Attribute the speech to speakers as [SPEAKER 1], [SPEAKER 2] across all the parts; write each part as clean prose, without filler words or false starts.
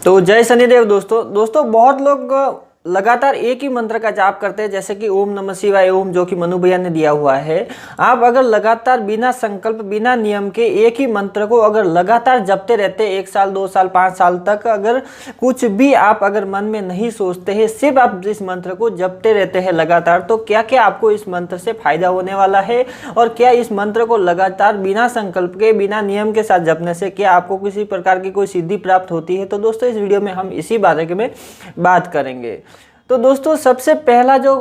[SPEAKER 1] तो जय शनिदेव दोस्तों बहुत लोग लगातार एक ही मंत्र का जाप करते हैं, जैसे कि ओम नमः शिवाय ओम, जो कि मनु भैया ने दिया हुआ है। आप अगर लगातार बिना संकल्प बिना नियम के एक ही मंत्र को अगर लगातार जपते रहते 1 साल 2 साल 5 साल तक, अगर कुछ भी आप अगर मन में नहीं सोचते हैं, सिर्फ आप इस मंत्र को जपते रहते हैं लगातार, तो क्या क्या आपको इस मंत्र से फायदा होने वाला है और क्या इस मंत्र को लगातार बिना संकल्प के बिना नियम के साथ जपने से क्या आपको किसी प्रकार की कोई सिद्धि प्राप्त होती है। तो दोस्तों इस वीडियो में हम इसी बारे में बात करेंगे। तो दोस्तों सबसे पहला जो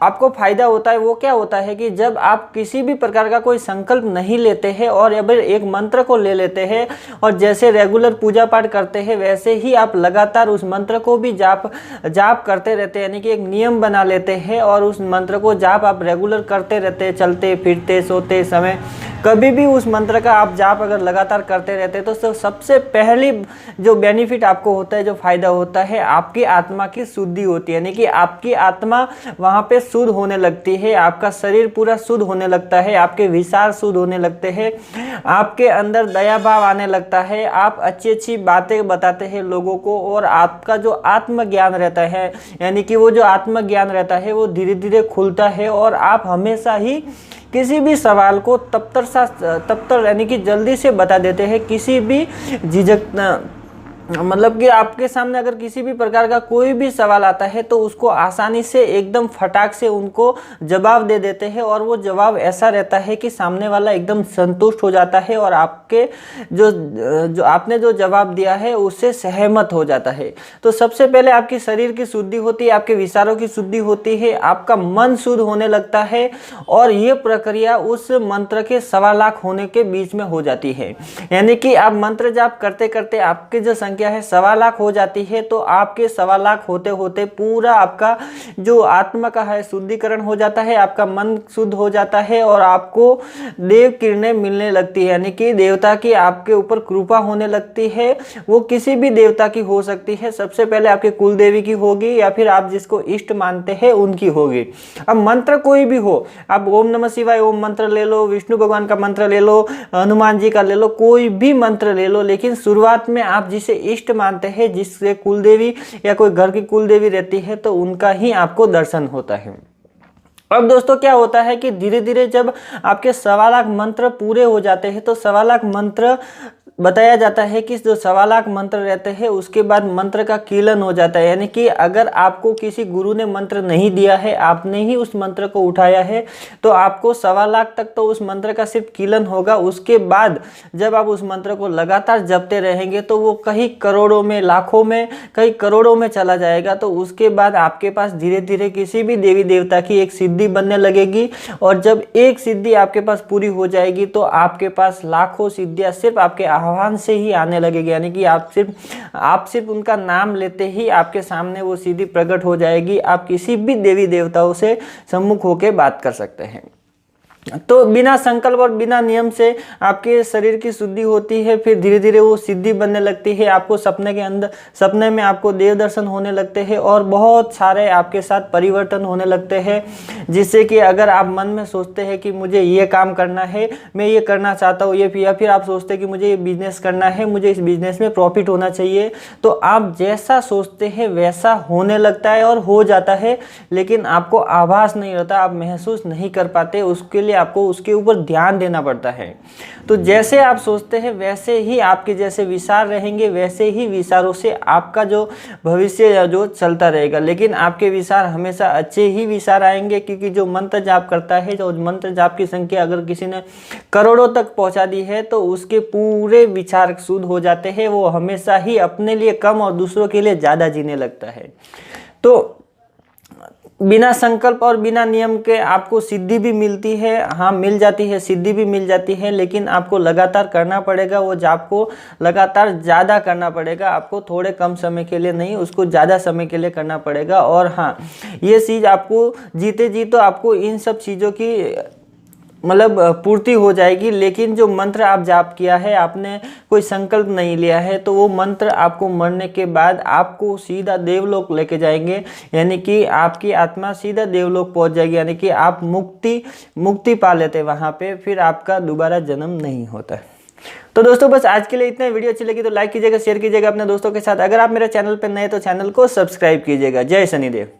[SPEAKER 1] आपको फायदा होता है वो क्या होता है कि जब आप किसी भी प्रकार का कोई संकल्प नहीं लेते हैं और अगर एक मंत्र को ले लेते हैं और जैसे रेगुलर पूजा पाठ करते हैं वैसे ही आप लगातार उस मंत्र को भी जाप करते रहते हैं, यानी कि एक नियम बना लेते हैं और उस मंत्र को जाप आप रेगुलर करते रहते हैं, चलते फिरते सोते समय कभी भी उस मंत्र का आप जाप अगर लगातार करते रहते हैं तो सबसे पहली जो बेनिफिट आपको होता है, जो फायदा होता है, आपकी आत्मा की शुद्धि होती है, यानी कि आपकी आत्मा वहाँ पे शुद्ध होने लगती है, आपका शरीर पूरा शुद्ध होने लगता है, आपके विचार शुद्ध होने लगते हैं, आपके अंदर दया भाव आने लगता है, आप अच्छी अच्छी बातें बताते हैं लोगों को और आपका जो आत्मज्ञान रहता है, यानी कि वो जो आत्मज्ञान रहता है वो धीरे धीरे खुलता है और आप हमेशा ही किसी भी सवाल को तब यानी कि जल्दी से बता देते हैं, किसी भी झिझक मतलब कि आपके सामने अगर किसी भी प्रकार का कोई भी सवाल आता है तो उसको आसानी से एकदम फटाक से उनको जवाब दे देते हैं और वो जवाब ऐसा रहता है कि सामने वाला एकदम संतुष्ट हो जाता है और आपके जो आपने जो जवाब दिया है उससे सहमत हो जाता है। तो सबसे पहले आपकी शरीर की शुद्धि होती है, आपके विचारों की शुद्धि होती है, आपका मन शुद्ध होने लगता है और ये प्रक्रिया उस मंत्र के 1.25 लाख होने के बीच में हो जाती है, यानी कि आप मंत्र जाप करते करते आपके जो संख्या है 1.25 लाख हो जाती है, तो आपके 1.25 लाख होते होते पूरा आपका जो आत्मा का है शुद्धिकरण हो जाता है, आपका मन शुद्ध हो जाता है और आपको देव किरणें मिलने लगती है, यानी कि देवता की आपके ऊपर कृपा होने लगती है। वो किसी भी देवता की हो सकती है, सबसे पहले आपके कुल देवी की होगी या फिर आप जिसको इष्ट मानते हैं उनकी होगी। अब मंत्र कोई भी हो, आप ओम नमः शिवाय ओम मंत्र ले लो, विष्णु भगवान का मंत्र ले लो, हनुमान जी का ले लो, कोई भी मंत्र ले लो, लेकिन शुरुआत में आप जिसे इष्ट मानते हैं, जिससे कुलदेवी या कोई घर की कुलदेवी रहती है, तो उनका ही आपको दर्शन होता है। अब दोस्तों क्या होता है कि धीरे धीरे जब आपके 1.25 लाख मंत्र पूरे हो जाते हैं तो 1.25 लाख मंत्र बताया जाता है कि जो 1.25 लाख मंत्र रहते हैं उसके बाद मंत्र का कीलन हो जाता है, यानी कि अगर आपको किसी गुरु ने मंत्र नहीं दिया है, आपने ही उस मंत्र को उठाया है, तो आपको 1.25 लाख तक तो उस मंत्र का सिर्फ कीलन होगा। उसके बाद जब आप उस मंत्र को लगातार जपते रहेंगे तो वो कई करोड़ों में, लाखों में, कई करोड़ों में चला जाएगा। तो उसके बाद आपके पास धीरे धीरे किसी भी देवी देवता की एक सिद्धि बनने लगेगी और जब एक सिद्धि आपके पास पूरी हो जाएगी तो आपके पास लाखों सिद्धियां सिर्फ आपके आह्वान से ही आने लगेगी, यानी कि आप सिर्फ उनका नाम लेते ही आपके सामने वो सिद्धि प्रकट हो जाएगी। आप किसी भी देवी देवताओं से सम्मुख होकर बात कर सकते हैं। तो बिना संकल्प और बिना नियम से आपके शरीर की शुद्धि होती है, फिर धीरे धीरे वो सिद्धि बनने लगती है, आपको सपने में आपको देव दर्शन होने लगते हैं और बहुत सारे आपके साथ परिवर्तन होने लगते हैं, जिससे कि अगर आप मन में सोचते हैं कि मुझे ये काम करना है, मैं ये करना चाहता हूँ, या फिर आप सोचते हैं कि मुझे ये बिजनेस करना है, मुझे इस बिजनेस में प्रॉफिट होना चाहिए, तो आप जैसा सोचते हैं वैसा होने लगता है और हो जाता है, लेकिन आपको आभास नहीं होता, आप महसूस नहीं कर पाते। उसके लिए आपको उसके ऊपर ध्यान देना पड़ता है। तो जैसे आप सोचते हैं वैसे ही आपके जैसे विचार रहेंगे, वैसे ही विचारों से आपका जो भविष्य जो चलता रहेगा, लेकिन आपके विचार हमेशा अच्छे ही विचार आएंगे, क्योंकि जो मंत्र जाप करता है, जो मंत्र जाप की संख्या अगर किसी ने करोड़ों तक पहुंचा दी है तो उसके पूरे विचार शुद्ध हो जाते हैं, वो हमेशा ही अपने लिए कम और दूसरों के लिए ज़्यादा जीने लगता है। तो बिना संकल्प और बिना नियम के आपको सिद्धि भी मिलती है, हाँ मिल जाती है, सिद्धि भी मिल जाती है, लेकिन आपको लगातार करना पड़ेगा। वो जाप को लगातार ज़्यादा करना पड़ेगा, आपको थोड़े कम समय के लिए नहीं, उसको ज़्यादा समय के लिए करना पड़ेगा। और हाँ, ये चीज़ आपको जीते जी तो आपको इन सब चीज़ों की मतलब पूर्ति हो जाएगी, लेकिन जो मंत्र आप जाप किया है, आपने कोई संकल्प नहीं लिया है, तो वो मंत्र आपको मरने के बाद आपको सीधा देवलोक लेके जाएंगे, यानी कि आपकी आत्मा सीधा देवलोक पहुंच जाएगी, यानी कि आप मुक्ति पा लेते वहाँ पे, फिर आपका दोबारा जन्म नहीं होता है। तो दोस्तों बस आज के लिए इतना ही। वीडियो अच्छी लगी तो लाइक कीजिएगा, शेयर कीजिएगा अपने दोस्तों के साथ। अगर आप मेरे चैनल पर नए तो चैनल को सब्सक्राइब कीजिएगा। जय शनिदेव।